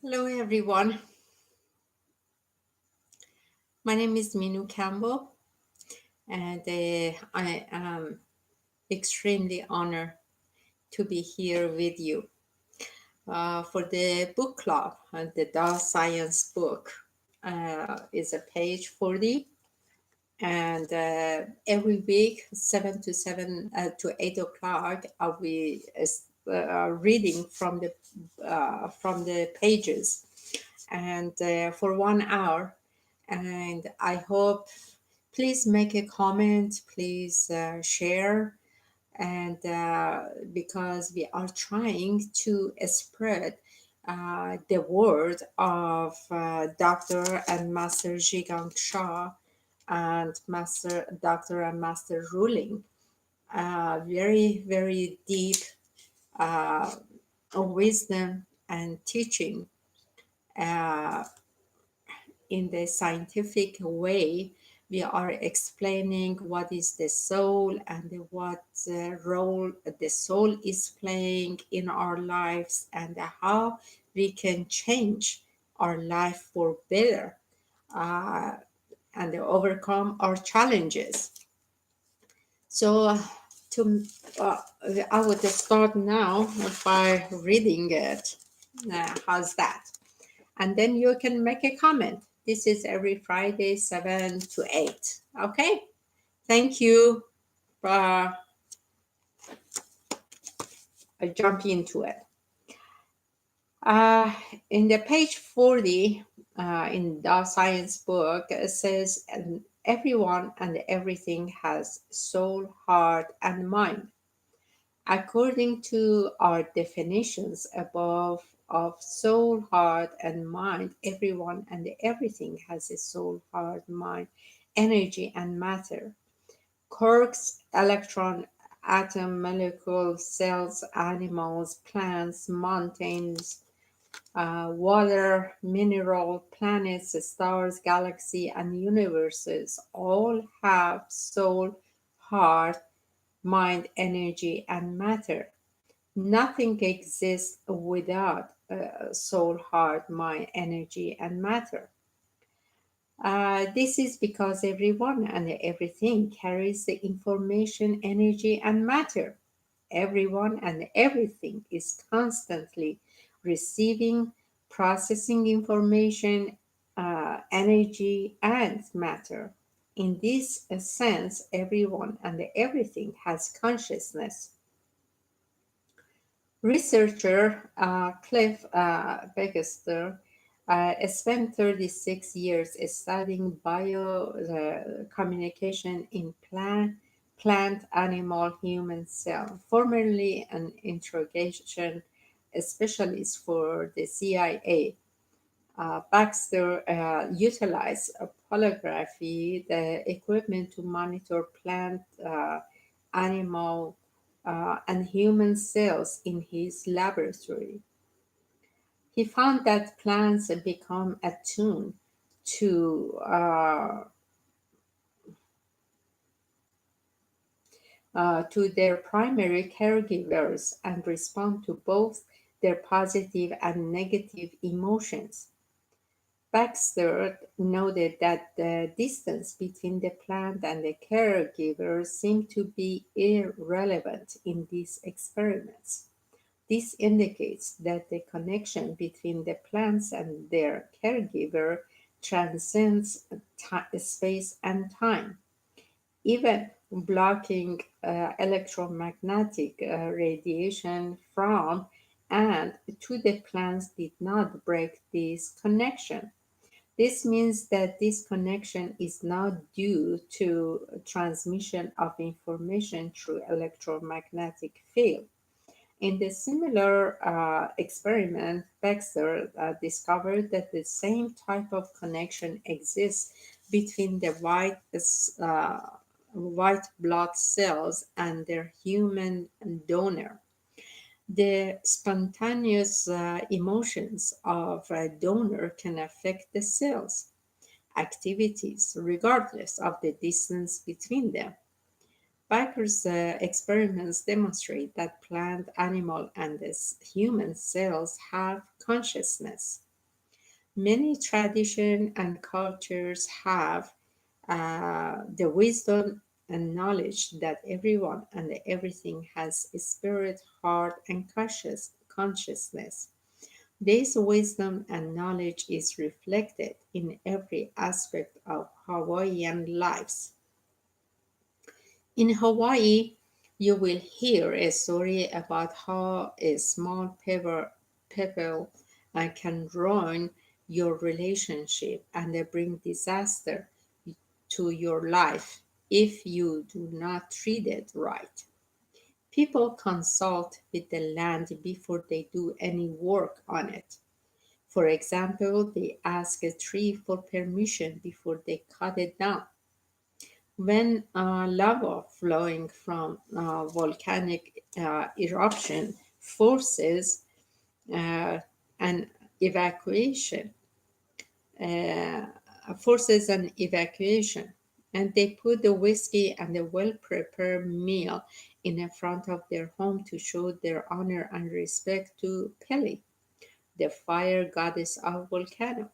Hello, everyone. My name is Minu Campbell, and I am extremely honored to be here with you for the book club. The Dao Science book is a page 40, and every week, 7 to 8 o'clock, I'll be reading from the pages, and for 1 hour. And I hope please make a comment, please share, and because we are trying to spread the word of Dr. and Master Zhigang Shah and Master Dr. and Master Ruling. Very, very deep uh, wisdom and teaching uh, in the scientific way. We are explaining what is the soul and what role the soul is playing in our lives, and how we can change our life for better, uh, and overcome our challenges. So to I would start now by reading it. How's that? And then you can make a comment. This is every Friday, 7 to 8. Okay? Thank you. Uh, I jump into it. Uh, in the page 40 in the science book, it says, and everyone and everything has soul, heart, and mind. According to our definitions above of soul, heart, and mind, everyone and everything has a soul, heart, mind, energy, and matter. Quarks, electron, atom, molecule, cells, animals, plants, mountains, water, mineral, planets, stars, galaxy, and universes all have soul, heart, mind, energy, and matter. Nothing exists without soul, heart, mind, energy, and matter. This is because everyone and everything carries the information, energy, and matter. Everyone and everything is constantly receiving, processing information, energy, and matter. In this sense, everyone and everything has consciousness. Researcher Cliff Baxter spent 36 years studying biocommunication in plant, animal, human cell, formerly an interrogation specialist for the CIA. Baxter utilized a polygraphy, the equipment to monitor plant, animal, and human cells in his laboratory. He found that plants become attuned to, to their primary caregivers and respond to both their positive and negative emotions. Baxter noted that the distance between the plant and the caregiver seemed to be irrelevant in these experiments. This indicates that the connection between the plants and their caregiver transcends space and time. Even blocking electromagnetic radiation from and to the plants did not break this connection. This means that this connection is not due to transmission of information through electromagnetic field. In the similar experiment, Baxter discovered that the same type of connection exists between the white blood cells and their human donor. The spontaneous emotions of a donor can affect the cells activities regardless of the distance between them. Baker's experiments demonstrate that plant, animal, and human cells have consciousness. Many traditions and cultures have the wisdom and knowledge that everyone and everything has a spirit, heart, and consciousness. This wisdom and knowledge is reflected in every aspect of Hawaiian lives. In Hawaii, you will hear a story about how a small pebble can ruin your relationship and bring disaster to your life if you do not treat it right. People consult with the land before they do any work on it. For example, they ask a tree for permission before they cut it down. When lava flowing from volcanic eruption forces uh, an evacuation, uh, an evacuation, and they put the whiskey and a well-prepared meal in the front of their home to show their honor and respect to Pele, the fire goddess of volcano.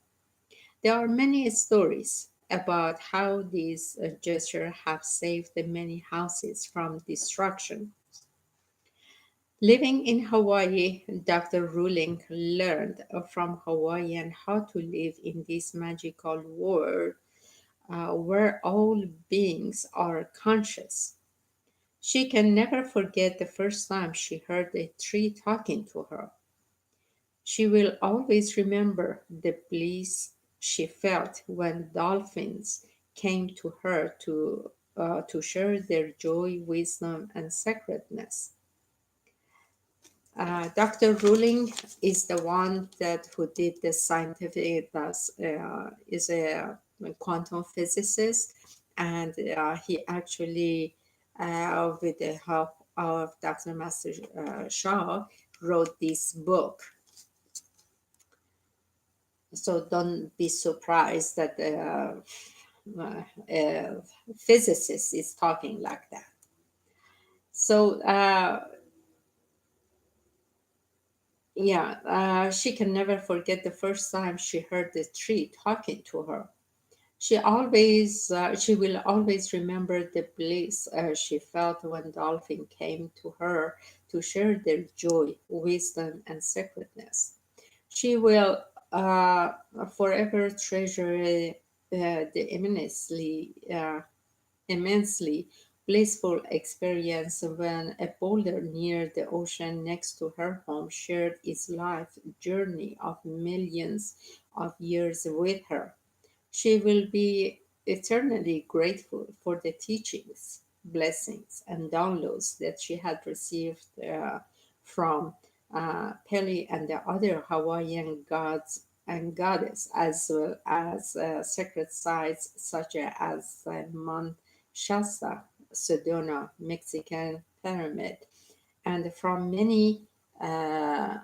There are many stories about how these gestures have saved many houses from destruction. Living in Hawaii, Dr. Ruling learned from Hawaiian how to live in this magical world where all beings are conscious. She can never forget the first time she heard a tree talking to her. She will always remember the bliss she felt when dolphins came to her to share their joy, wisdom, and sacredness. Dr. Ruling is the one that who did the scientific, is a quantum physicist, and he actually, with the help of Dr. Master Shaw, wrote this book. So don't be surprised that a physicist is talking like that. So yeah, she can never forget the first time she heard the tree talking to her. She will always remember the bliss she felt when dolphin came to her to share their joy, wisdom, and sacredness. She will forever treasure the immensely blissful experience when a boulder near the ocean next to her home shared its life journey of millions of years with her. She will be eternally grateful for the teachings, blessings, and downloads that she had received from Pele and the other Hawaiian gods and goddess, as well as sacred sites such as Mount Shasta, Sedona, Mexican Pyramid, and from uh,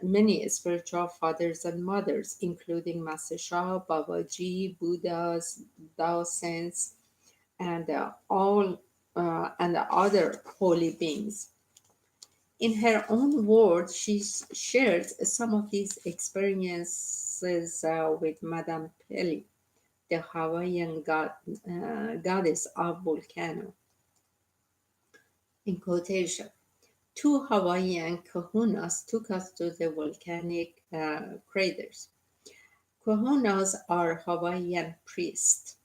many spiritual fathers and mothers, including Master Shah, Babaji, Buddhas, Dao saints, and all and other holy beings. In her own words, she shared some of these experiences with Madame Peli, the Hawaiian goddess of volcano. In quotation, two Hawaiian kahunas took us to the volcanic craters. Kahunas are Hawaiian priests.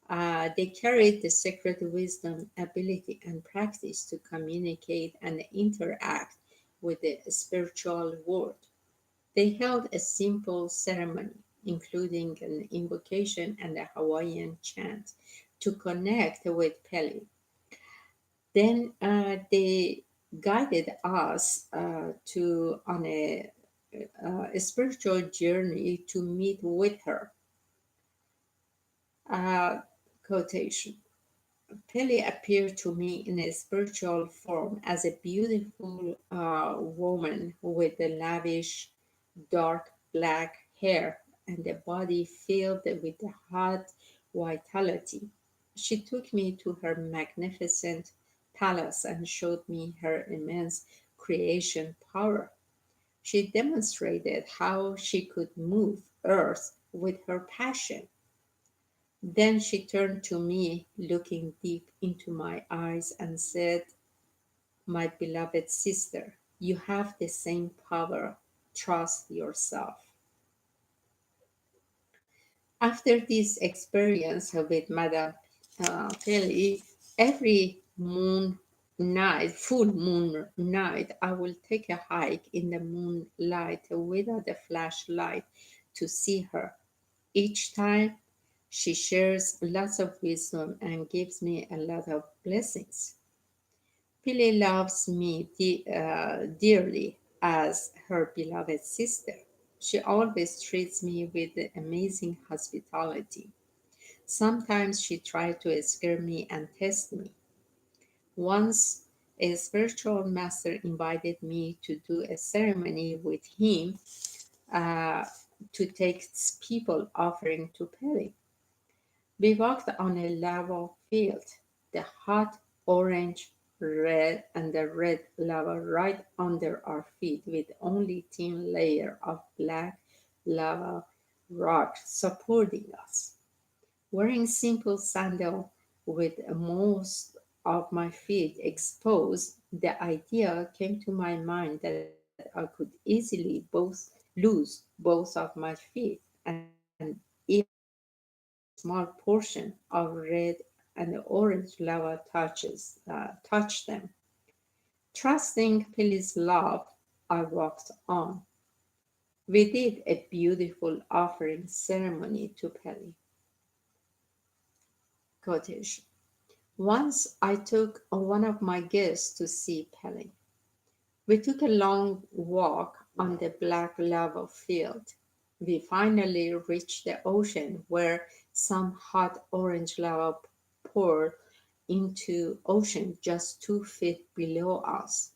They carried the sacred wisdom, ability, and practice to communicate and interact with the spiritual world. They held a simple ceremony, including an invocation and a Hawaiian chant, to connect with Pele. Then they guided us to on a spiritual journey to meet with her. Uh, quotation. Pele appeared to me in a spiritual form as a beautiful woman with the lavish, dark black hair and a body filled with the hot vitality. She took me to her magnificent palace and showed me her immense creation power. She demonstrated how she could move earth with her passion. Then she turned to me, looking deep into my eyes, and said, "My beloved sister, you have the same power. Trust yourself." After this experience with Madame Kelly, every full moon night, I will take a hike in the moonlight without a flashlight to see her. Each time she shares lots of wisdom and gives me a lot of blessings. Pili loves me dearly as her beloved sister. She always treats me with amazing hospitality. Sometimes she tried to scare me and test me. Once, a spiritual master invited me to do a ceremony with him uh, to take people offering to Pele. We walked on a level field, the hot orange, red, and the red lava right under our feet, with only thin layer of black lava rock supporting us. Wearing simple sandal with most of my feet exposed, the idea came to my mind that I could easily lose both of my feet, and if a small portion of red and orange lava touched them. Trusting Pili's love, I walked on. We did a beautiful offering ceremony to Pili. Quotation. Once I took one of my guests to see Pele. We took a long walk on the black lava field. We finally reached the ocean where some hot orange lava poured into ocean just 2 feet below us.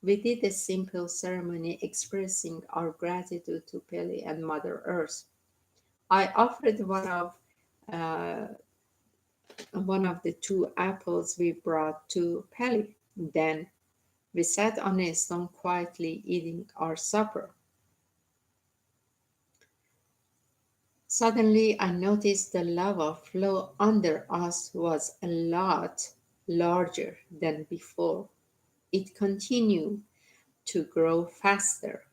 We did a simple ceremony expressing our gratitude to Pele and Mother Earth. I offered uh, one of the two apples we brought to Pele. Then we sat on a stone quietly eating our supper. Suddenly, I noticed the lava flow under us was a lot larger than before. It continued to grow faster.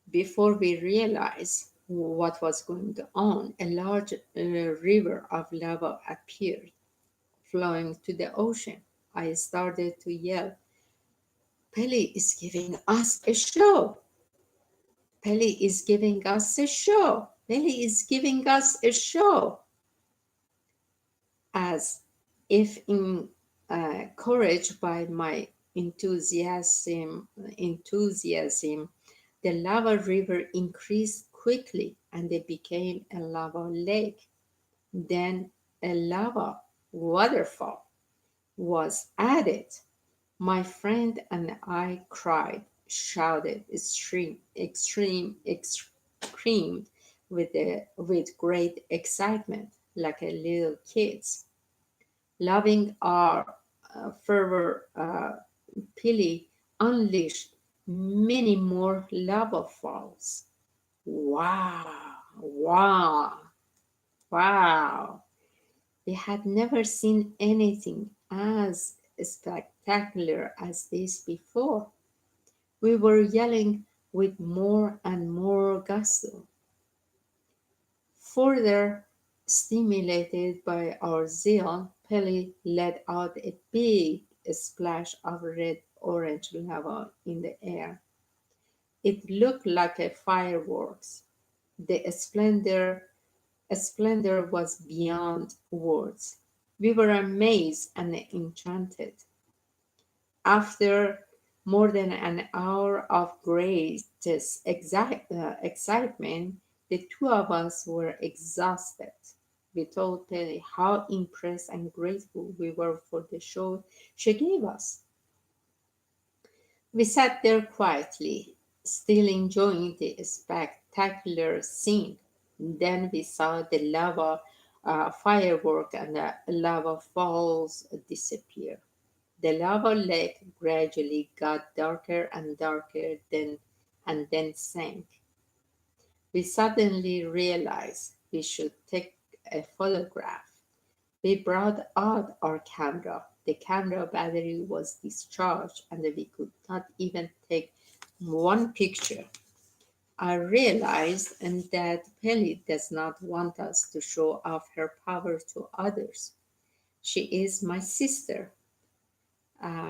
Before we realized what was going on, a large river of lava appeared, flowing to the ocean. I started to yell, "Pele is giving us a show! Pele is giving us a show! Pele is giving us a show!" As if encouraged by my enthusiasm, the lava river increased quickly and it became a lava lake. Then a lava waterfall was added. My friend and I cried, shouted, screamed with great excitement, like a little kids. Loving our fervor, Pili unleashed many more lava falls. Wow, wow, wow. We had never seen anything as spectacular as this before. We were yelling with more and more gusto. Further stimulated by our zeal, Pele let out a big splash of red orange lava in the air. It looked like a fireworks. The splendor was beyond words. We were amazed and enchanted. After more than an hour of greatest excitement, the two of us were exhausted. We told Penny how impressed and grateful we were for the show she gave us. We sat there quietly, still enjoying the spectacular scene. Then we saw the lava firework and the lava falls disappear. The lava lake gradually got darker and darker and then sank. We suddenly realized we should take a photograph. We brought out our camera. The camera battery was discharged and we could not even take one picture. I realized that Pelly does not want us to show off her power to others. She is my sister.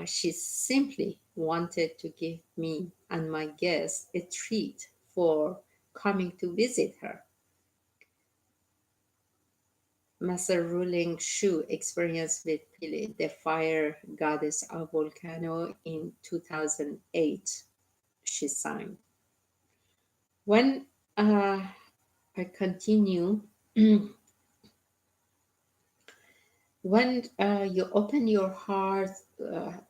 She simply wanted to give me and my guests a treat for coming to visit her. Master Ruling Shu experienced with Pili, the fire goddess of volcano, in 2008. She signed. When I continue, when you open your heart,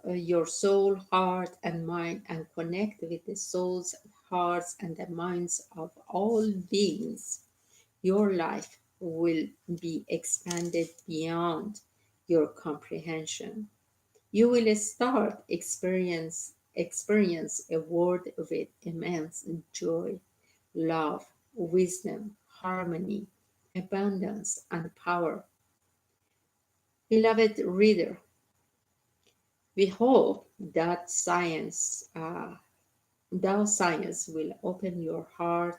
your soul, heart, and mind, and connect with the souls, hearts, and the minds of all beings, your life will be expanded beyond your comprehension. You will start experience a world with immense joy, love, wisdom, harmony, abundance, and power. Beloved reader, we hope that science will open your heart,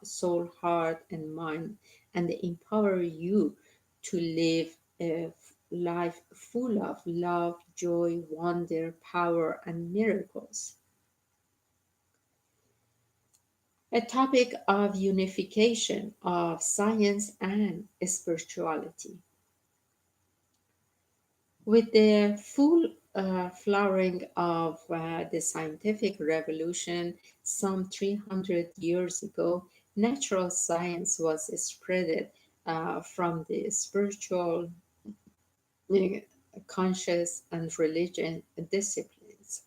soul, heart, and mind, and empower you to live a life full of love, joy, wonder, power, and miracles. A topic of unification of science and spirituality. With the full flowering of the scientific revolution some 300 years ago, natural science was spread from the spiritual, uh, conscious, and religion disciplines.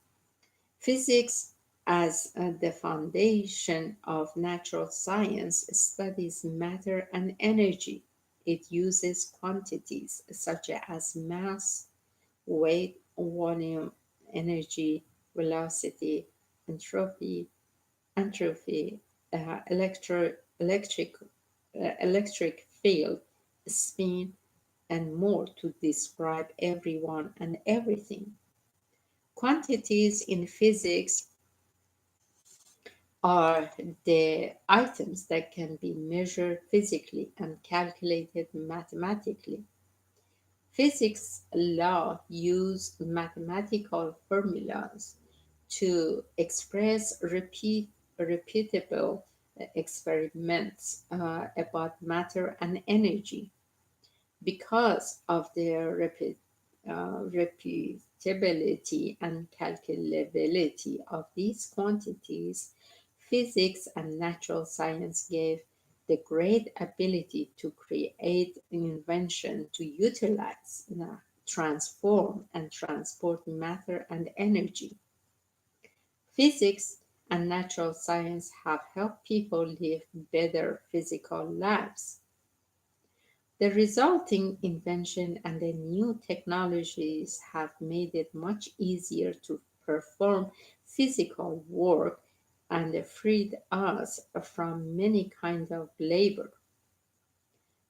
Physics, as the foundation of natural science, studies matter and energy. It uses quantities such as mass, weight, volume, energy, velocity, entropy, entropy, electric, electric field, spin, and more to describe everyone and everything. Quantities in physics are the items that can be measured physically and calculated mathematically. Physics law use mathematical formulas to express repeatable experiments about matter and energy. Because of their repeatability and calculability of these quantities, physics and natural science gave the great ability to create invention to utilize, transform, and transport matter and energy. Physics and natural science have helped people live better physical lives. The resulting invention and the new technologies have made it much easier to perform physical work and freed us from many kinds of labor.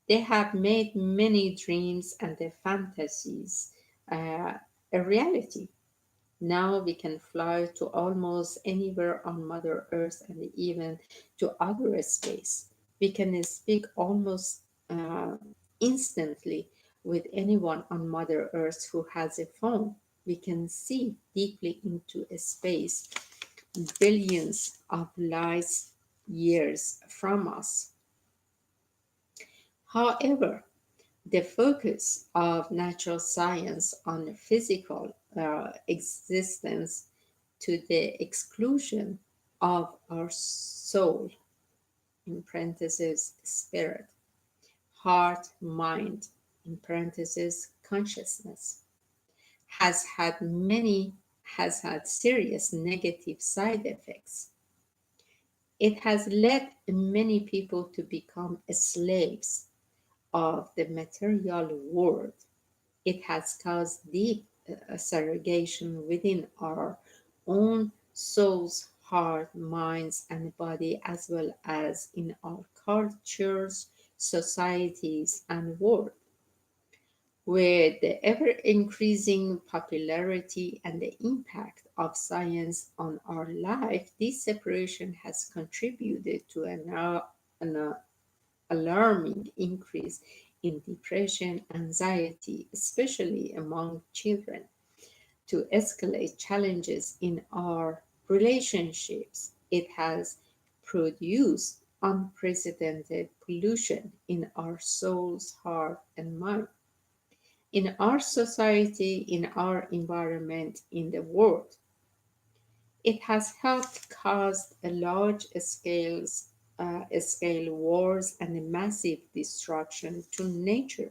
They have made many dreams and their fantasies a reality. Now we can fly to almost anywhere on Mother Earth and even to outer space. We can speak almost uh, instantly with anyone on Mother Earth who has a phone. We can see deeply into a space billions of light years from us. However, the focus of natural science on physical existence to the exclusion of our soul, in parentheses, spirit, heart, mind, in parentheses, consciousness, has had many has had serious negative side effects. It has led many people to become slaves of the material world. It has caused deep segregation within our own souls, heart, minds, and body, as well as in our cultures, societies, and world. With the ever increasing popularity and the impact of science on our life, this separation has contributed to an alarming increase in depression, anxiety, especially among children, to escalate challenges in our relationships. It has produced unprecedented pollution in our souls, heart, and mind, in our society, in our environment, in the world. It has helped cause a scale wars and a massive destruction to nature.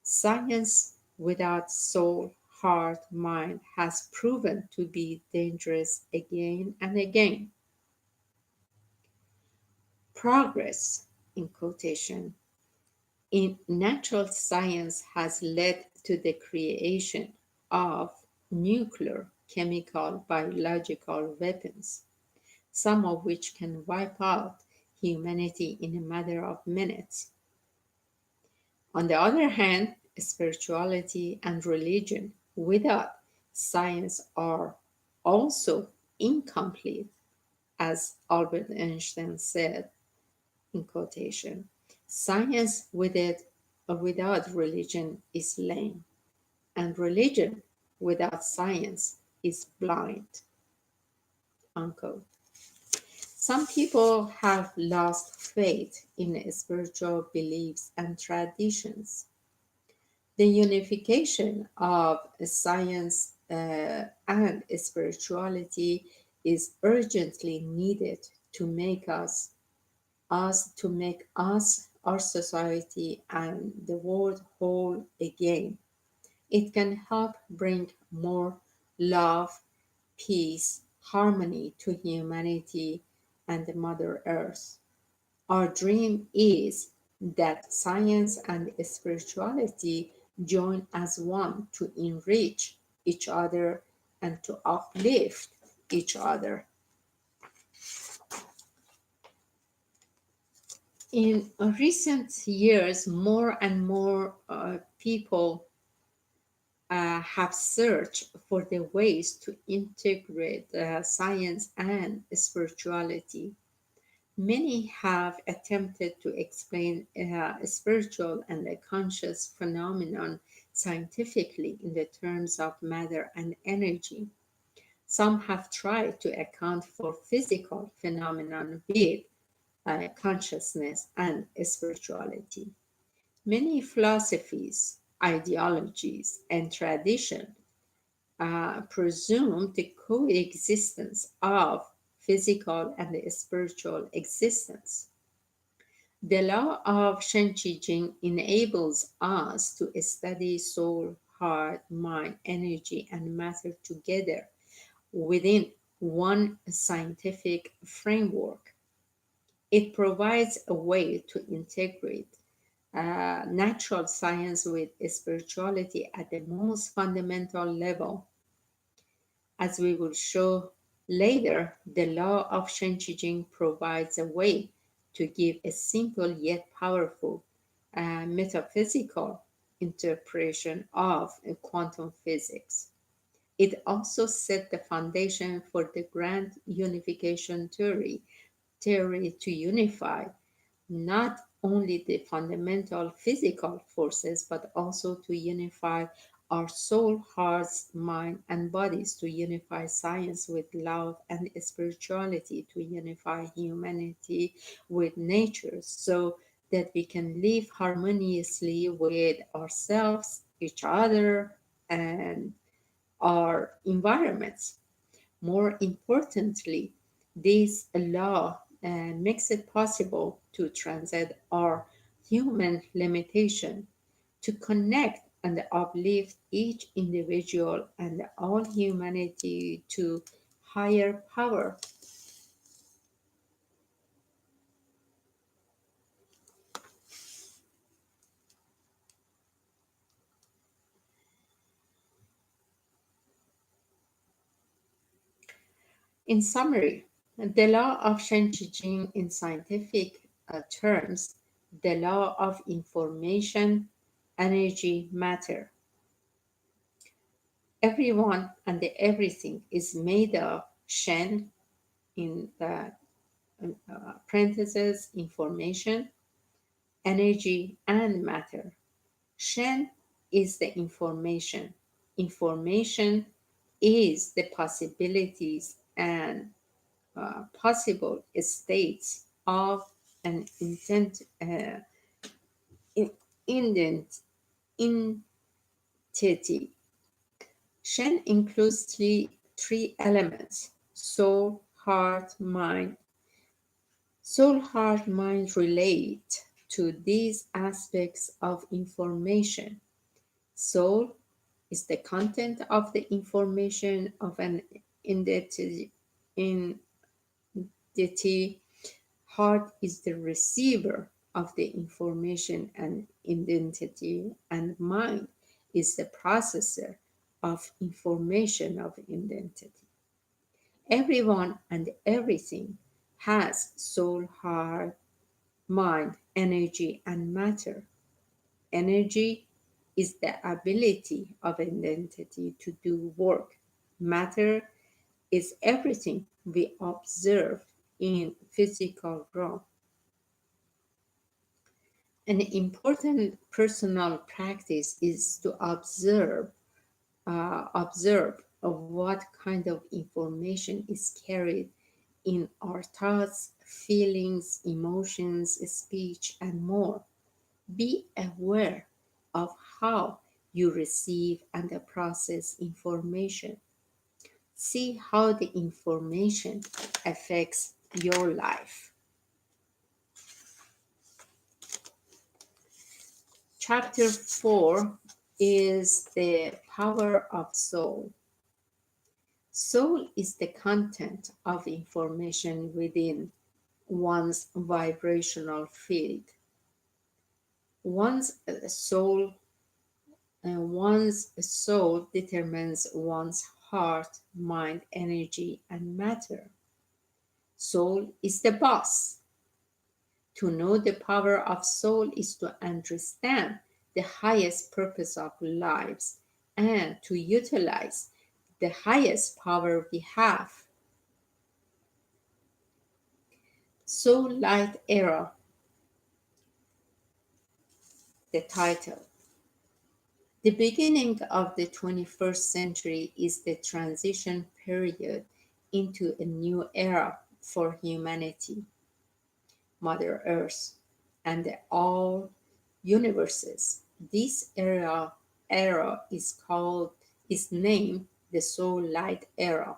Science without soul, heart, mind has proven to be dangerous again and again. Progress, in quotation, in natural science has led to the creation of nuclear, chemical, biological weapons, some of which can wipe out humanity in a matter of minutes. On the other hand, spirituality and religion without science are also incomplete, as Albert Einstein said, in quotation. Science without religion is lame, and religion without science is blind. Unquote. Some people have lost faith in spiritual beliefs and traditions. The unification of science and spirituality is urgently needed to make us, our society, and the world whole again. It can help bring more love, peace, harmony to humanity and the Mother Earth. Our dream is that science and spirituality join as one to enrich each other and to uplift each other. In recent years, more and more people have searched for the ways to integrate science and spirituality. Many have attempted to explain spiritual and a conscious phenomenon scientifically in the terms of matter and energy. Some have tried to account for physical phenomenon with consciousness and spirituality. Many philosophies, ideologies, and traditions presume the coexistence of physical and spiritual existence. The law of Shen Qi Jing enables us to study soul, heart, mind, energy, and matter together within one scientific framework. It provides a way to integrate natural science with spirituality at the most fundamental level. As we will show later, the law of Shen Qi Jing provides a way to give a simple yet powerful metaphysical interpretation of quantum physics. It also set the foundation for the grand unification theory to unify not only the fundamental physical forces, but also to unify our soul, hearts, mind, and bodies, to unify science with love and spirituality, to unify humanity with nature, so that we can live harmoniously with ourselves, each other, and our environments. More importantly, this law makes it possible to transcend our human limitation, to connect and uplift each individual and all humanity to higher power. In summary, the law of Shen Qijing in scientific terms, the law of information, energy, matter. Everyone and the everything is made of Shen in the parentheses, information, energy, and matter. Shen is the information. Information is the possibilities and possible states of an in- indent, entity. Shen includes three elements: soul, heart, mind. Soul, heart, mind relate to these aspects of information. Soul is the content of the information of an entity. Entity. Heart is the receiver of the information and identity, and mind is the processor of information of identity. Everyone and everything has soul, heart, mind, energy, and matter. Energy is the ability of an entity to do work. Matter is everything we observe in physical realm. An important personal practice is to observe of what kind of information is carried in our thoughts, feelings, emotions, speech, and more. Be aware of how you receive and process information. See how the information affects your life. Chapter 4 is the power of soul. Soul is the content of information within one's vibrational field. One's soul one's soul determines one's heart, mind, energy, and matter. Soul is the boss. To know the power of soul is to understand the highest purpose of lives and to utilize the highest power we have. Soul Light Era, the title. The beginning of the 21st century is the transition period into a new era for humanity, Mother Earth, and all universes. This era is named the Soul Light Era.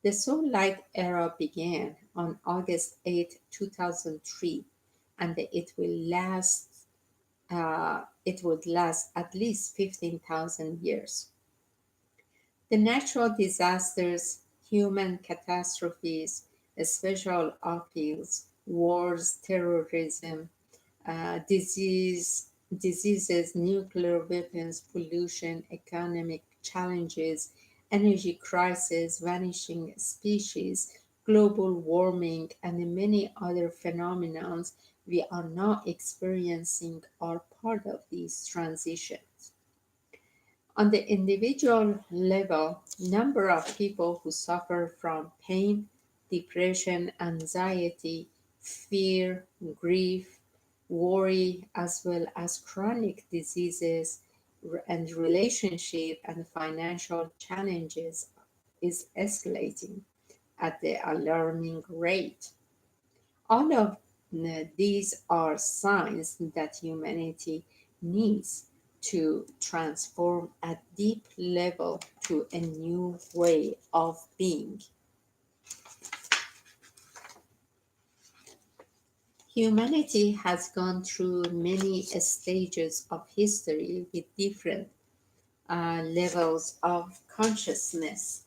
The Soul Light Era began on August 8, 2003, and it would last at least 15,000 years. The natural disasters, human catastrophes, special appeals, wars, terrorism, diseases, nuclear weapons, pollution, economic challenges, energy crisis, vanishing species, global warming, and many other phenomena we are now experiencing are part of these transitions. On the individual level, number of people who suffer from pain, depression, anxiety, fear, grief, worry, as well as chronic diseases and relationship and financial challenges is escalating at the alarming rate. All of these are signs that humanity needs to transform at deep level to a new way of being. Humanity has gone through many stages of history with different levels of consciousness.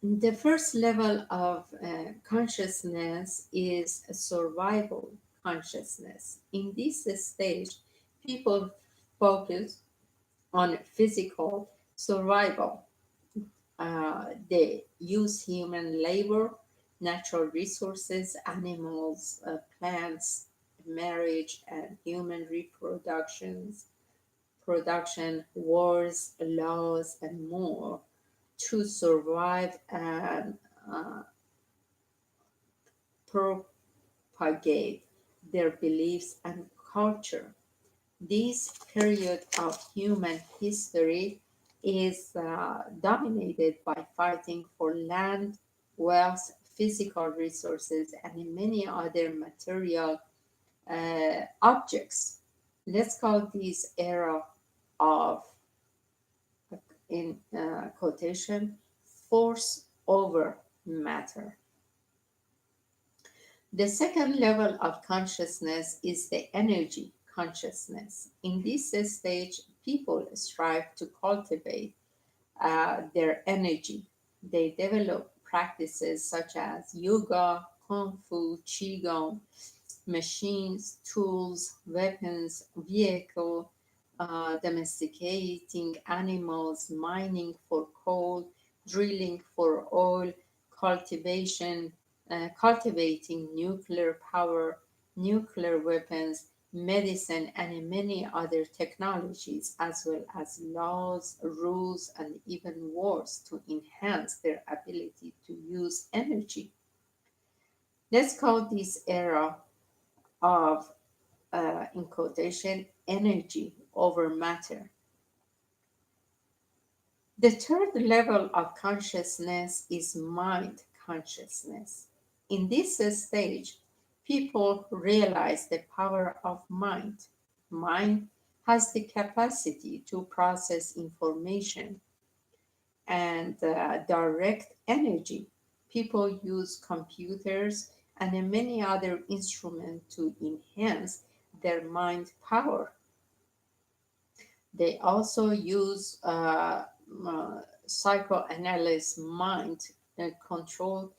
The first level of consciousness is survival consciousness. In this stage, people focus on physical survival. They use human labor, natural resources, animals, plants, marriage, and human production, wars, laws, and more to survive and propagate their beliefs and culture. This period of human history is dominated by fighting for land, wealth, physical resources, and many other material objects. Let's call this era of, in quotation, force over matter. The second level of consciousness is the energy consciousness. In this stage, people strive to cultivate their energy. They develop practices such as yoga, kung fu, qigong, machines, tools, weapons, vehicle, domesticating animals, mining for coal, drilling for oil, cultivation, cultivating nuclear power, nuclear weapons, medicine, and many other technologies, as well as laws, rules, and even wars to enhance their ability to use energy. Let's call this era of, in quotation, energy over matter. The third level of consciousness is mind consciousness. In this stage, people realize the power of mind. Mind has the capacity to process information and direct energy. People use computers and many other instruments to enhance their mind power. They also use psychoanalysis, mind control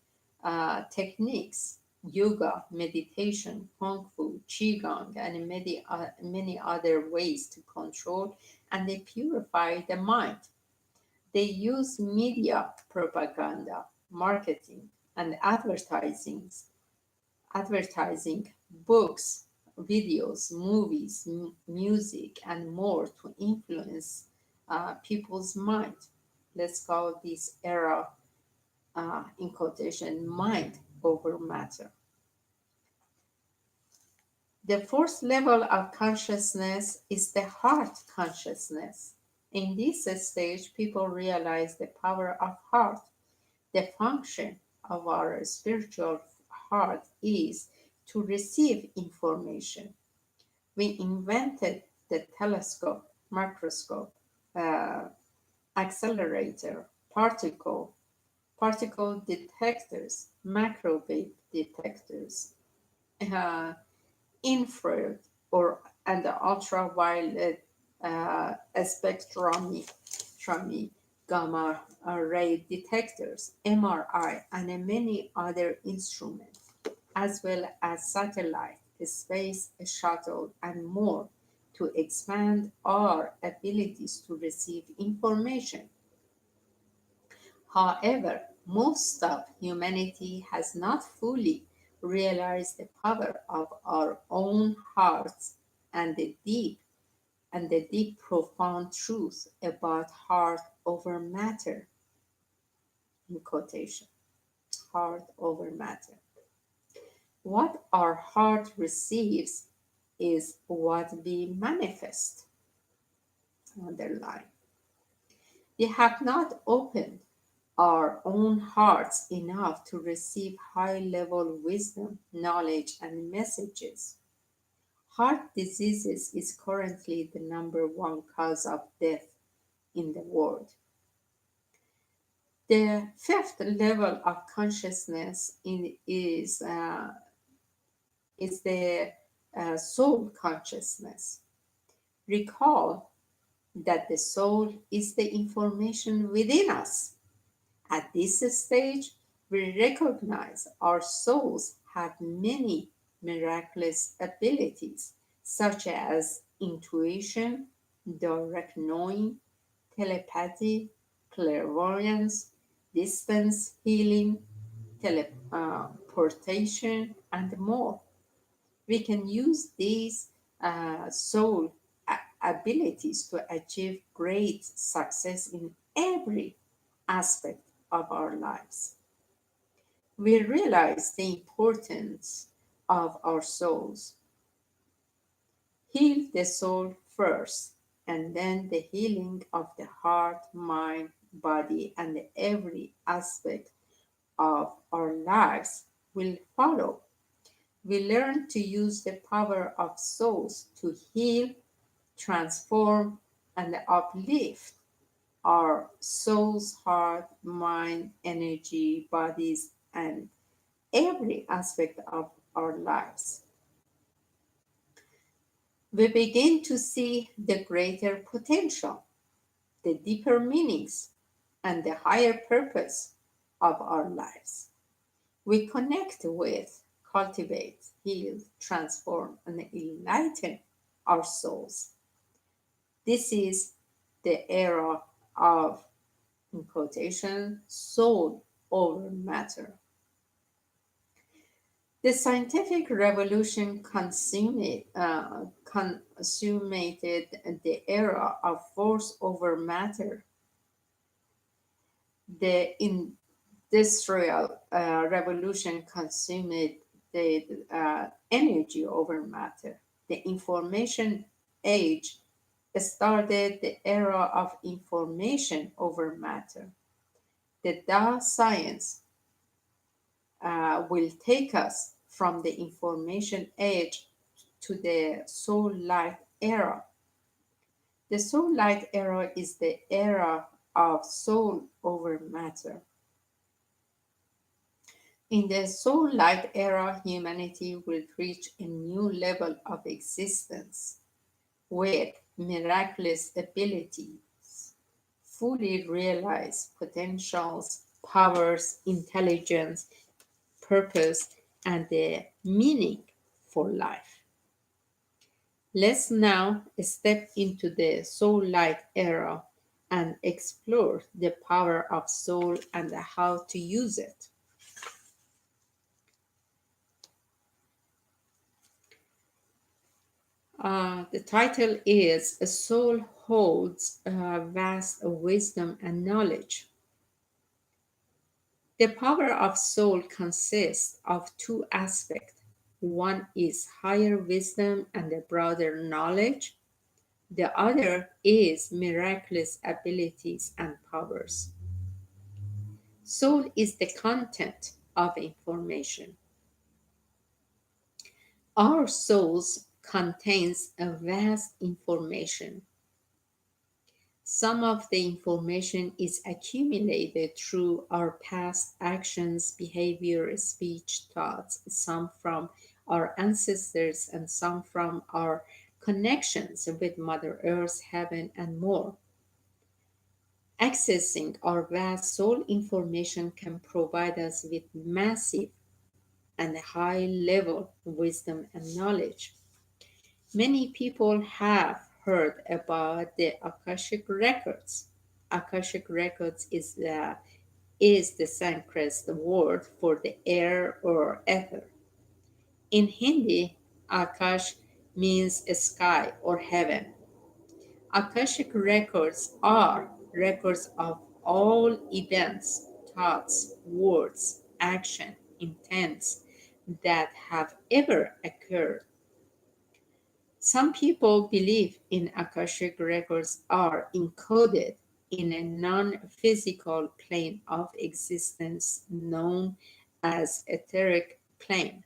techniques, yoga, meditation, kung fu, qigong, and many other ways to control and they purify the mind. They use media, propaganda, marketing, and advertising, books, videos, movies, music, and more to influence people's mind. Let's call this era, in quotation, mind over matter. The fourth level of consciousness is the heart consciousness. In this stage, people realize the power of heart. The function of our spiritual heart is to receive information. We invented the telescope, microscope, uh, accelerator, particle detectors, microwave detectors, uh, infrared or and the ultraviolet spectrometry, gamma ray detectors, MRI, and many other instruments, as well as satellite, space shuttle, and more to expand our abilities to receive information. However, most of humanity has not fully realized the power of our own hearts and the deep profound truth about heart over matter, in quotation, heart over matter. What our heart receives is what we manifest. Underline. We have not opened our own hearts enough to receive high level wisdom, knowledge, and messages. Heart diseases is currently the number one cause of death in the world. The fifth level of consciousness is the soul consciousness. Recall that the soul is the information within us. At this stage, we recognize our souls have many miraculous abilities, such as intuition, direct knowing, telepathy, clairvoyance, distance healing, teleportation, and more. We can use these soul abilities to achieve great success in every aspect of our lives. We realize the importance of our souls. Heal the soul first, and then the healing of the heart, mind, body, and every aspect of our lives will follow. We learn to use the power of souls to heal, transform, and uplift our souls, heart, mind, energy, bodies, and every aspect of our lives. We begin to see the greater potential, the deeper meanings, and the higher purpose of our lives. We connect with, cultivate, heal, transform, and enlighten our souls. This is the era of, in quotation, soul over matter. The scientific revolution consummated the era of force over matter. The industrial revolution consumed the energy over matter. The information age started the era of information over matter. The Tao science will take us from the information age to the soul light era. The soul light era is the era of soul over matter. In the soul light era, humanity will reach a new level of existence with miraculous abilities, fully realize potentials, powers, intelligence, purpose, and the meaning for life. Let's now step into the soul light era and explore the power of soul and how to use it. The title is A Soul Holds Vast Wisdom and Knowledge. The power of soul consists of two aspects. One is higher wisdom and a broader knowledge. The other is miraculous abilities and powers. Soul is the content of information. Our souls contains a vast information. Some of the information is accumulated through our past actions, behavior, speech, thoughts, some from our ancestors, and some from our connections with Mother Earth, heaven, and more. Accessing our vast soul information can provide us with massive and high level wisdom and knowledge. Many people have heard about the Akashic Records. Akashic Records is the Sanskrit word for the air or ether. In Hindi, Akash means sky or heaven. Akashic Records are records of all events, thoughts, words, action, intents that have ever occurred. Some people believe in Akashic records are encoded in a non-physical plane of existence known as etheric plane.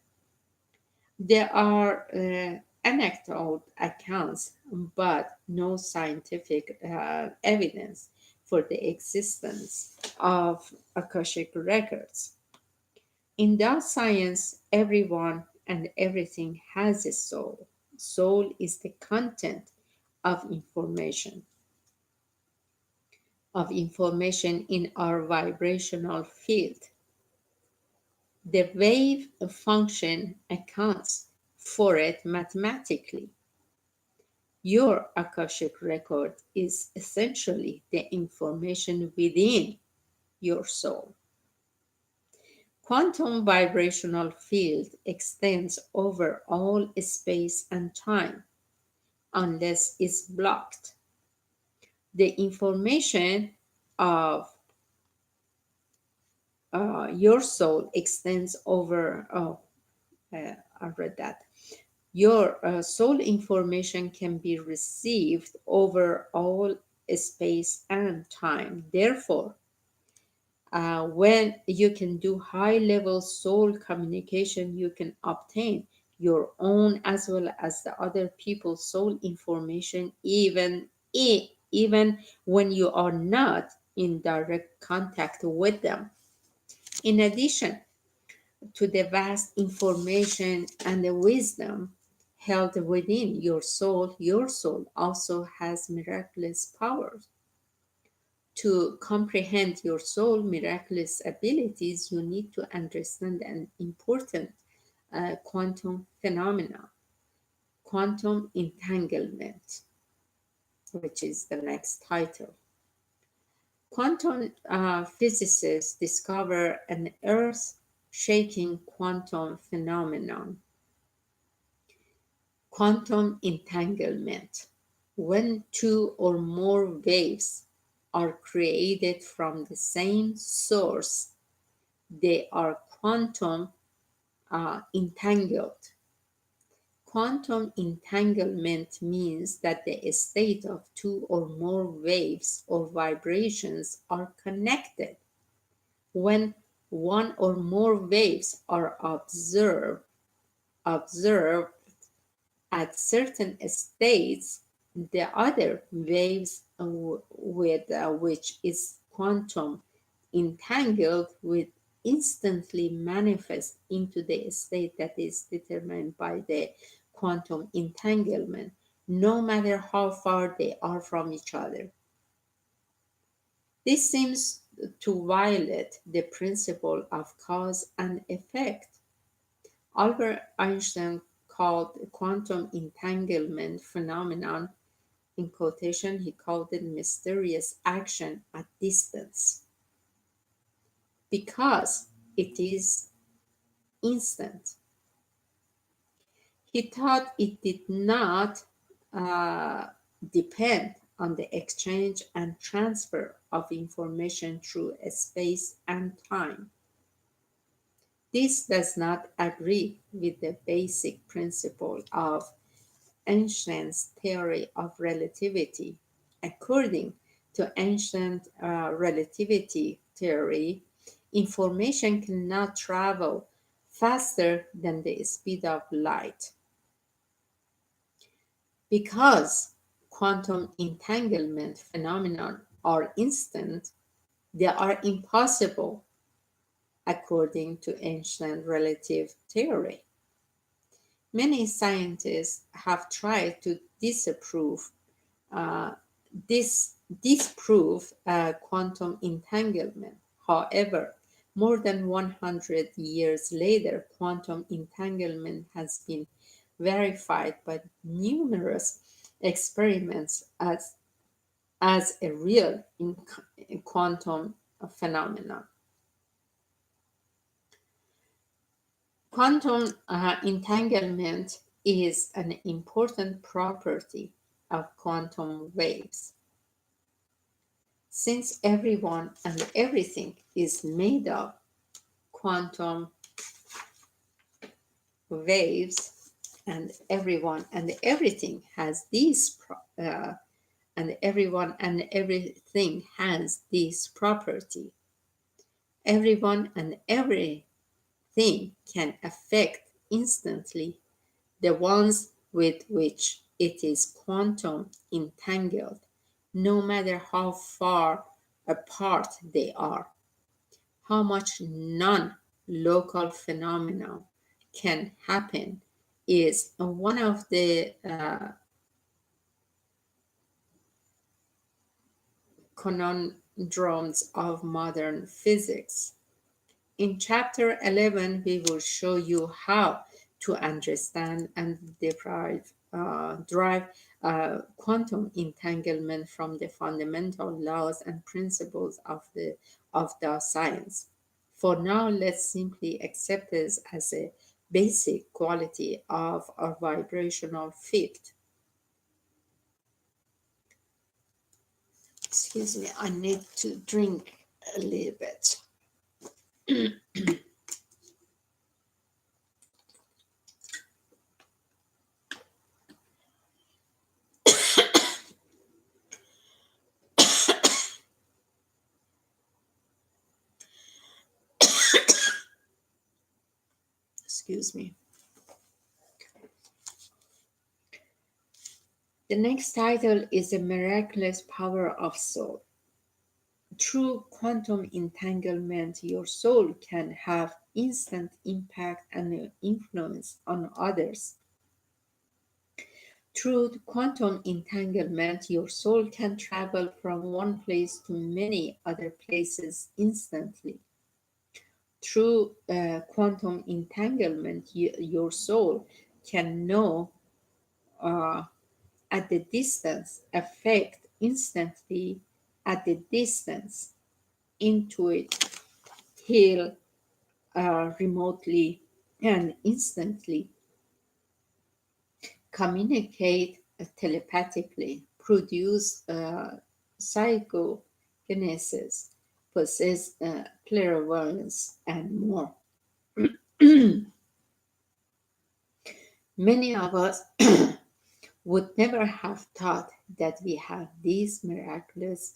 There are anecdotal accounts, but no scientific evidence for the existence of Akashic records. In that science, everyone and everything has a soul. Soul is the content of information in our vibrational field. The wave function accounts for it mathematically. Your Akashic record is essentially the information within your soul. Quantum vibrational field extends over all space and time unless it's blocked. The information of your soul extends over, I read that. Your soul information can be received over all space and time. Therefore, when you can do high level soul communication, you can obtain your own as well as the other people's soul information, even when you are not in direct contact with them. In addition to the vast information and the wisdom held within your soul also has miraculous powers. To comprehend your soul miraculous abilities, you need to understand an important quantum phenomena, quantum entanglement, which is the next title. Quantum physicists discover an earth shaking quantum phenomenon, quantum entanglement. When two or more waves are created from the same source, they are quantum entangled. Quantum entanglement means that the state of two or more waves or vibrations are connected. When one or more waves are observed at certain states, the other waves with which is quantum entangled will instantly manifest into the state that is determined by the quantum entanglement, no matter how far they are from each other. This seems to violate the principle of cause and effect. Albert Einstein called quantum entanglement phenomenon, in quotation, he called it mysterious action at distance because it is instant. He thought it did not uh, depend on the exchange and transfer of information through space and time. This does not agree with the basic principle of Einstein's theory of relativity. According to Einstein's relativity theory, information cannot travel faster than the speed of light. Because quantum entanglement phenomena are instant, they are impossible according to Einstein's relative theory. Many scientists have tried to uh, disprove quantum entanglement. However, more than 100 years later, quantum entanglement has been verified by numerous experiments as a real quantum phenomenon. Quantum entanglement is an important property of quantum waves. Since everyone and everything is made of quantum waves, and everyone and everything has and everyone and everything has this property. Everyone and everything can affect instantly the ones with which it is quantum entangled, no matter how far apart they are. How much non-local phenomena can happen is one of the conundrums of modern physics. In chapter 11, we will show you how to understand and derive quantum entanglement from the fundamental laws and principles of the science. For now, let's simply accept this as a basic quality of our vibrational field. Excuse me, I need to drink a little bit. Excuse me. The next title is The Miraculous Power of Soul. Through quantum entanglement, your soul can have instant impact and influence on others. Through quantum entanglement, your soul can travel from one place to many other places instantly. Through quantum entanglement, your soul can know uh, at the distance, affect instantly at the distance, intuit, heal remotely, and instantly, communicate telepathically, produce psychokinesis, possess clairvoyance, and more. Many of us would never have thought that we have these miraculous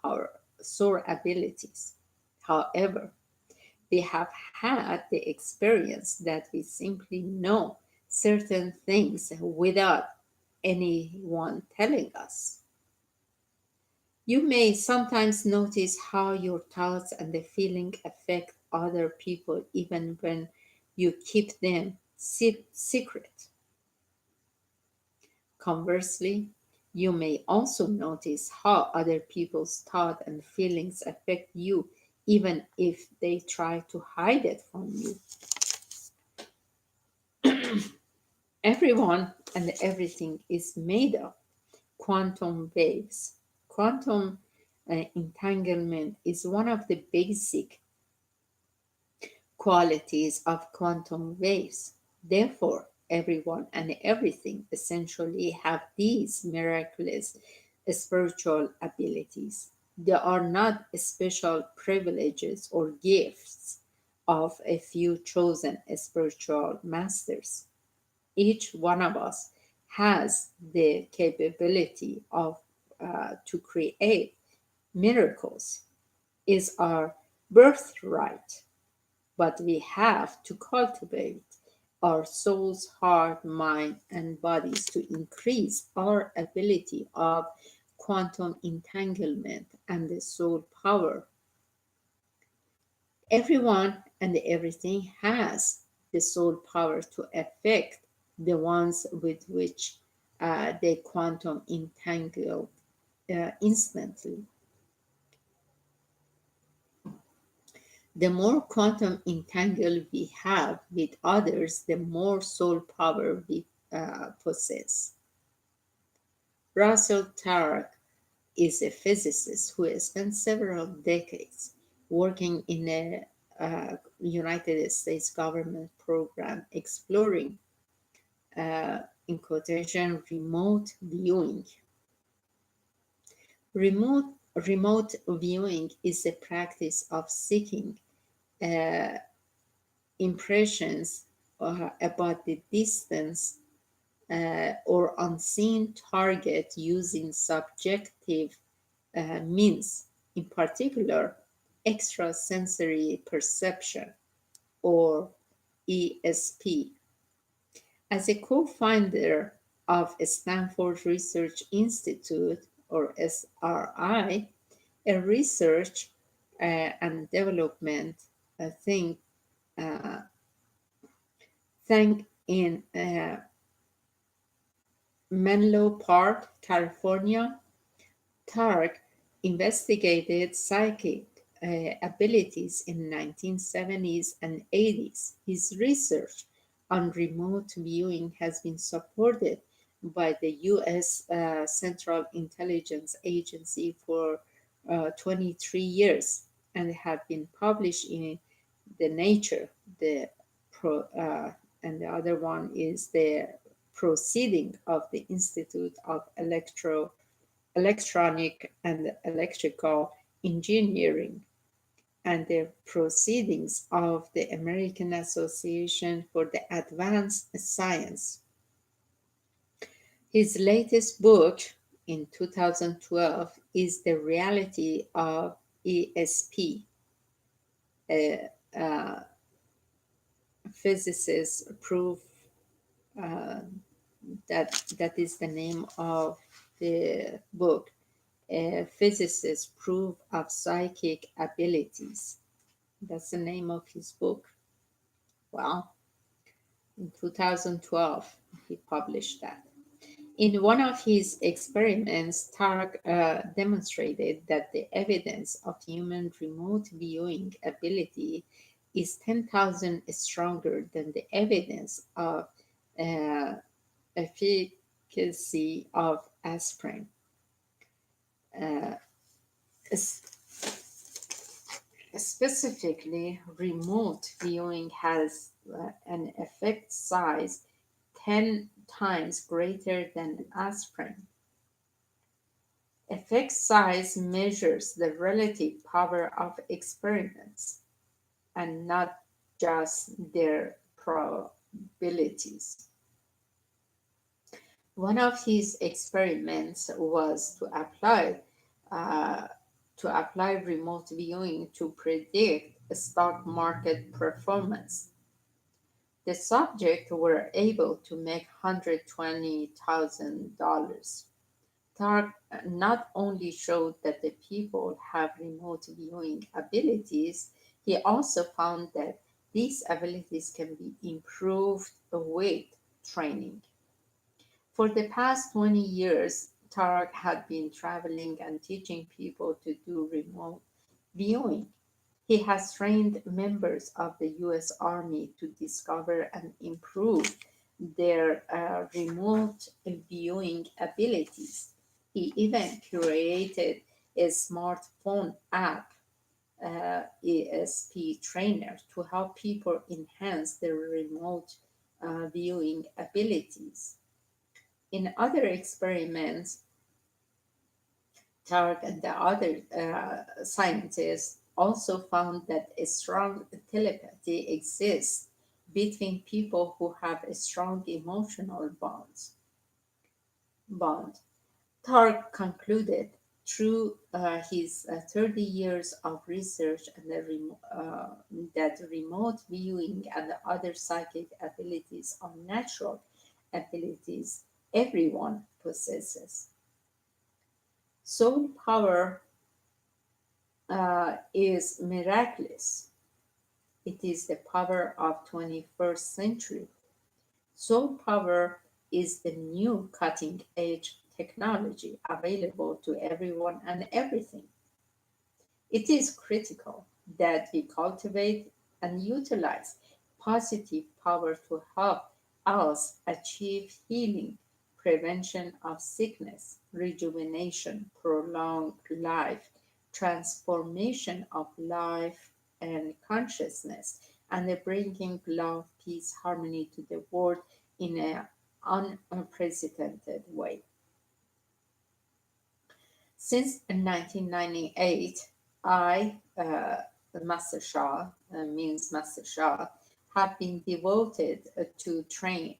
power, soul abilities. However, we have had the experience that we simply know certain things without anyone telling us. You may sometimes notice how your thoughts and the feeling affect other people even when you keep them secret. Conversely, you may also notice how other people's thoughts and feelings affect you even if they try to hide it from you. Everyone and everything is made of quantum waves. Quantum entanglement is one of the basic qualities of quantum waves. Therefore, everyone and everything essentially have these miraculous spiritual abilities. They are not special privileges or gifts of a few chosen spiritual masters. Each one of us has the capability of to create miracles is our birthright, but we have to cultivate our soul's heart, mind, and bodies to increase our ability of quantum entanglement and the soul power. Everyone and everything has the soul power to affect the ones with which they quantum entangle instantly. The more quantum entangle we have with others, the more soul power we possess. Russell Tarek is a physicist who spent several decades working in a United States government program exploring, in quotation, remote viewing. Remote, remote viewing is a practice of seeking uh, impressions about the distance or unseen target using subjective means, in particular, extrasensory perception or ESP. As a co founder of Stanford Research Institute or SRI, a research and development think tank in Menlo Park, California, Tark investigated psychic abilities in 1970s and 80s. His research on remote viewing has been supported by the U.S. Central Intelligence Agency for 23 years and have been published in the Nature. The pro, and the other one is the Proceeding of the Institute of Electronic and Electrical Engineering, and the Proceedings of the American Association for the Advanced Science. His latest book in 2012 is The Reality of ESP. A, uh, Physicists prove uh, that is the name of the book. A physicist proof of psychic abilities. That's the name of his book. Well, in 2012, he published that. In one of his experiments, Tark demonstrated that the evidence of human remote viewing ability is 10,000 stronger than the evidence of uh, efficacy of aspirin. Uh, Specifically, remote viewing has an effect size 10 times greater than aspirin. Effect size measures the relative power of experiments and not just their probabilities. One of his experiments was uh, to apply remote viewing to predict stock market performance. The subjects were able to make $120,000. Tark not only showed that the people have remote viewing abilities, he also found that these abilities can be improved with training. For the past 20 years, Tarek had been traveling and teaching people to do remote viewing. He has trained members of the U.S. Army to discover and improve their remote viewing abilities. He even created a smartphone app, ESP Trainer, to help people enhance their remote viewing abilities. In other experiments, Tark and the other scientists also found that a strong telepathy exists between people who have a strong emotional bond. Tark concluded through his 30 years of research and that remote viewing and other psychic abilities are natural abilities everyone possesses. Soul power is miraculous. It is the power of 21st century. Soul power is the new cutting edge technology available to everyone and everything. It is critical that we cultivate and utilize positive power to help us achieve healing, prevention of sickness, rejuvenation, prolonged life, transformation of life and consciousness, and the bringing love, peace, harmony to the world in an unprecedented way. Since 1998, I, Master Shah, means Master Shah, have been devoted to training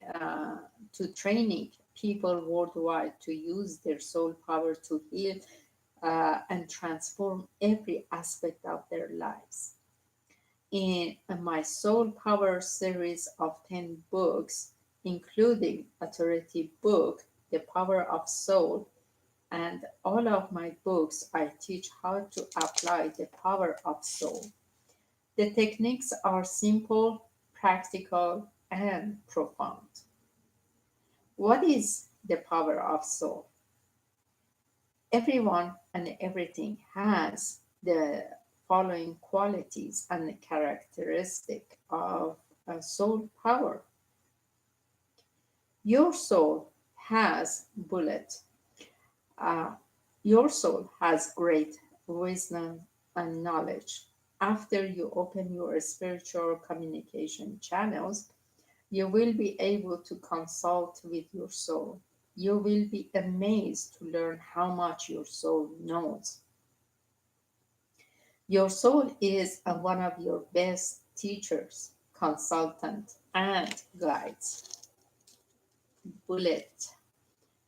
people worldwide to use their soul power to heal and transform every aspect of their lives. In my Soul Power series of 10 books, including authority book, The Power of Soul, and all of my books, I teach how to apply the power of soul. The techniques are simple, practical, and profound. What is the power of soul? Everyone and everything has the following qualities and characteristic of soul power. Your soul has bullet. Uh, your soul has great wisdom and knowledge. After you open your spiritual communication channels, you will be able to consult with your soul. You will be amazed to learn how much your soul knows. Your soul is one of your best teachers, consultant, and guides. Bullet.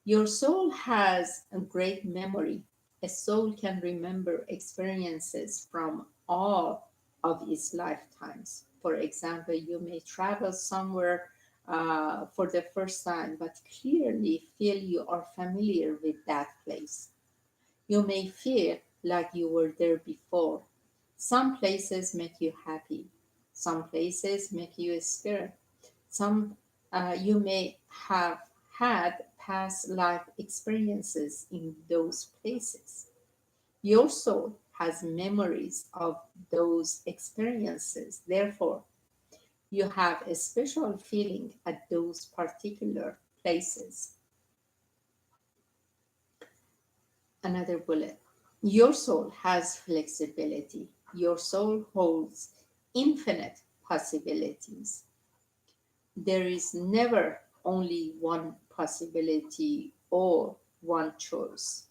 Your soul has a great memory. A soul can remember experiences from all of its lifetimes. For example, you may travel somewhere for the first time, but clearly feel you are familiar with that place. You may feel like you were there before. Some places make you happy. Some places make you scared. Some you may have had past life experiences in those places. Your soul has memories of those experiences. Therefore, you have a special feeling at those particular places. Another bullet. Your soul has flexibility. Your soul holds infinite possibilities. There is never only one possibility or one choice.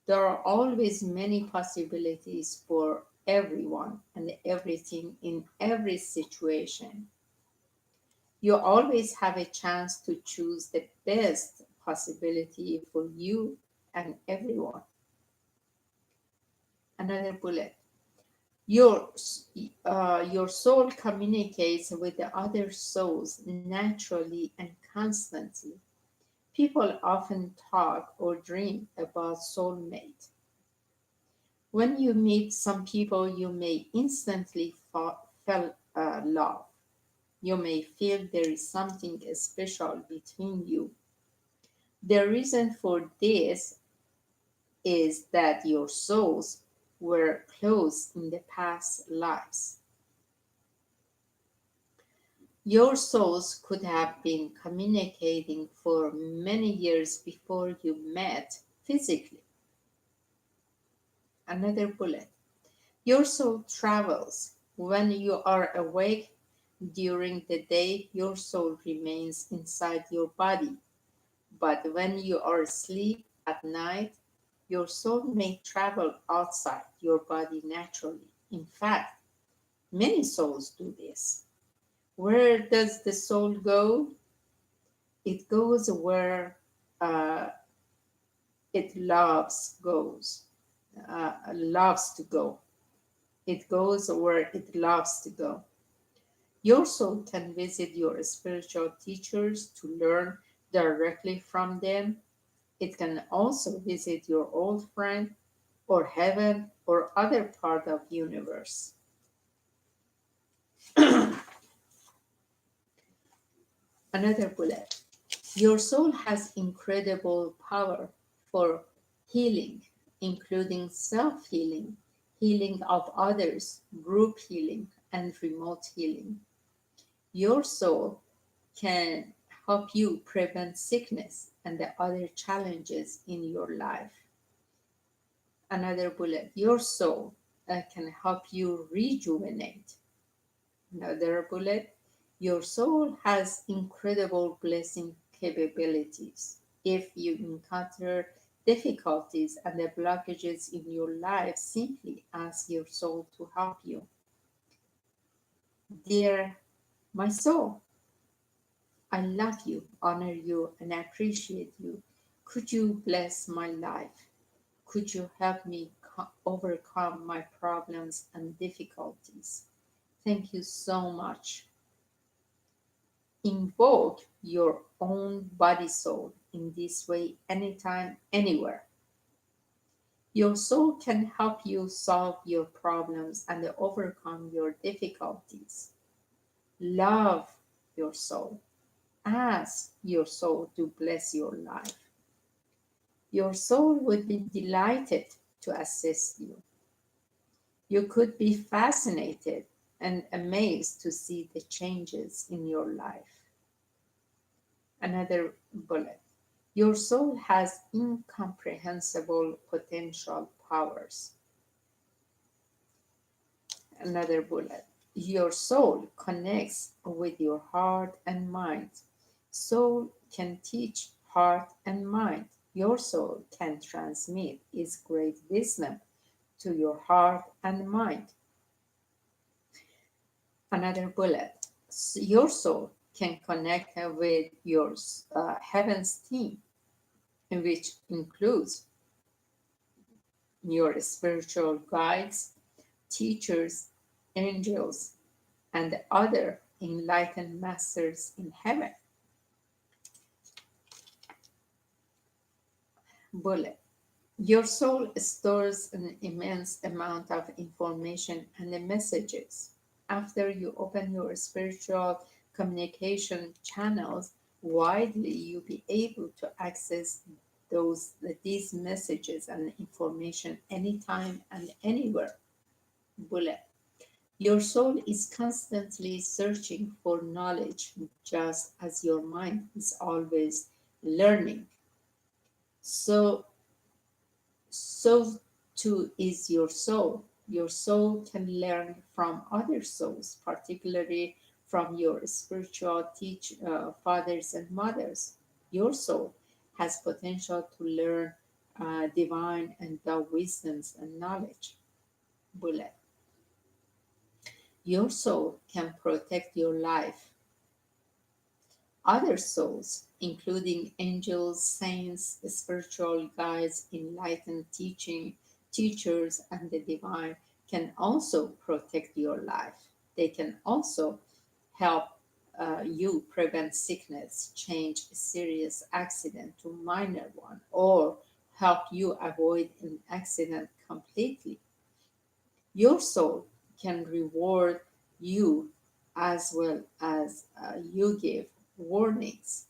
There are always many possibilities for everyone and everything in every situation. You always have a chance to choose the best possibility for you and everyone. Another bullet. Your, your soul communicates with the other souls naturally and constantly. People often talk or dream about soulmate. When you meet some people, you may instantly feel love. You may feel there is something special between you. The reason for this is that your souls were close in the past lives. Your souls could have been communicating for many years before you met physically. Another bullet. Your soul travels. When you are awake during the day, your soul remains inside your body. But when you are asleep at night, your soul may travel outside your body naturally. In fact, many souls do this. Where does the soul go? It goes where uh, it loves to go. It goes where it loves to go. Your soul can visit your spiritual teachers to learn directly from them. It can also visit your old friend or heaven or other part of universe. Another bullet. Your soul has incredible power for healing, including self-healing, healing of others, group healing, and remote healing. Your soul can help you prevent sickness and the other challenges in your life. Another bullet. Your soul can help you rejuvenate. Another bullet. Your soul has incredible blessing capabilities. If you encounter difficulties and the blockages in your life, simply ask your soul to help you. Dear my soul, I love you, honor you, and appreciate you. Could you bless my life? Could you help me overcome my problems and difficulties? Thank you so much. Invoke your own body soul in this way anytime, anywhere. Your soul can help you solve your problems and overcome your difficulties. Love your soul. Ask your soul to bless your life. Your soul would be delighted to assist you. You could be fascinated and amazed to see the changes in your life. Another bullet. Your soul has incomprehensible potential powers. Another bullet. Your soul connects with your heart and mind. Soul can teach heart and mind. Your soul can transmit its great wisdom to your heart and mind. Another bullet. Your soul can connect with your heaven's team, which includes your spiritual guides, teachers, angels, and other enlightened masters in heaven. Bullet. Your soul stores an immense amount of information and messages. After you open your spiritual communication channels widely, you'll be able to access these messages and information anytime and anywhere. Bullet. Your soul is constantly searching for knowledge, just as your mind is always learning. So, so too is your soul. Your soul can learn from other souls, particularly from your spiritual fathers and mothers. Your soul has potential to learn divine and the wisdoms and knowledge. Bullet. Your soul can protect your life. Other souls, including angels, saints, spiritual guides, enlightened teachers, and the divine, can also protect your life. They can also help you prevent sickness, change a serious accident to minor one, or help you avoid an accident completely. Your soul can reward you as well as you give warnings.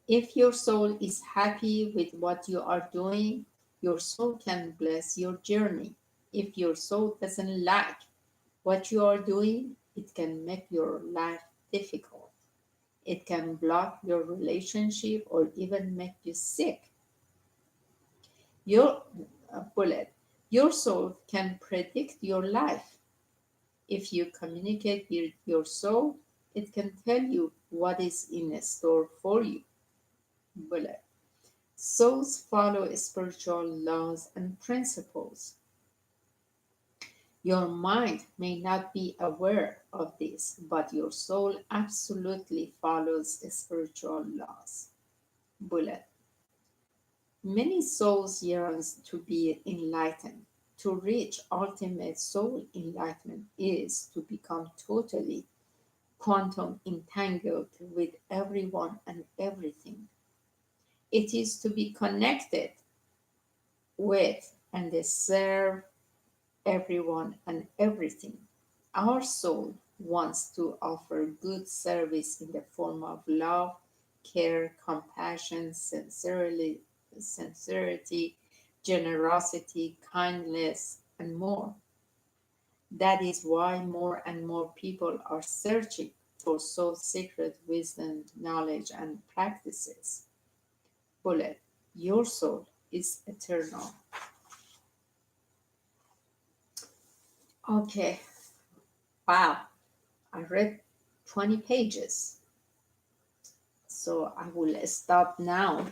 If your soul is happy with what you are doing, your soul can bless your journey. If your soul doesn't like what you are doing, it can make your life difficult. It can block your relationship or even make you sick. Your bullet, your soul can predict your life. If you communicate with your soul, it can tell you what is in store for you. Bullet. Souls follow spiritual laws and principles. Your mind may not be aware of this, but your soul absolutely follows spiritual laws. Bullet. Many souls yearn to be enlightened. To reach ultimate soul enlightenment is to become totally quantum entangled with everyone and everything. It is to be connected with and serve everyone and everything. Our soul wants to offer good service in the form of love, care, compassion, sincerity, generosity, kindness, and more. That is why more and more people are searching for soul secret wisdom, knowledge, and practices. Bullet, your soul is eternal. Okay, wow, I read 20 pages. So I will stop now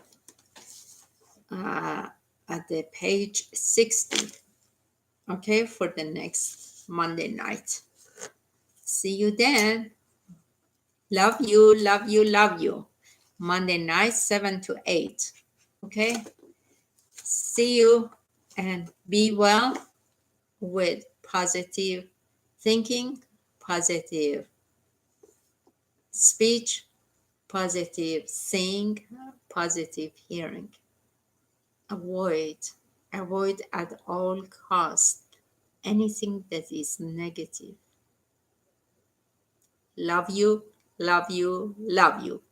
uh, at the page 60, okay, for the next Monday night. See you then. Love you, love you, love you. Monday night, 7 to 8. Okay? See you and be well with positive thinking, positive speech, positive seeing, positive hearing. Avoid, avoid at all cost anything that is negative. Love you, love you, love you.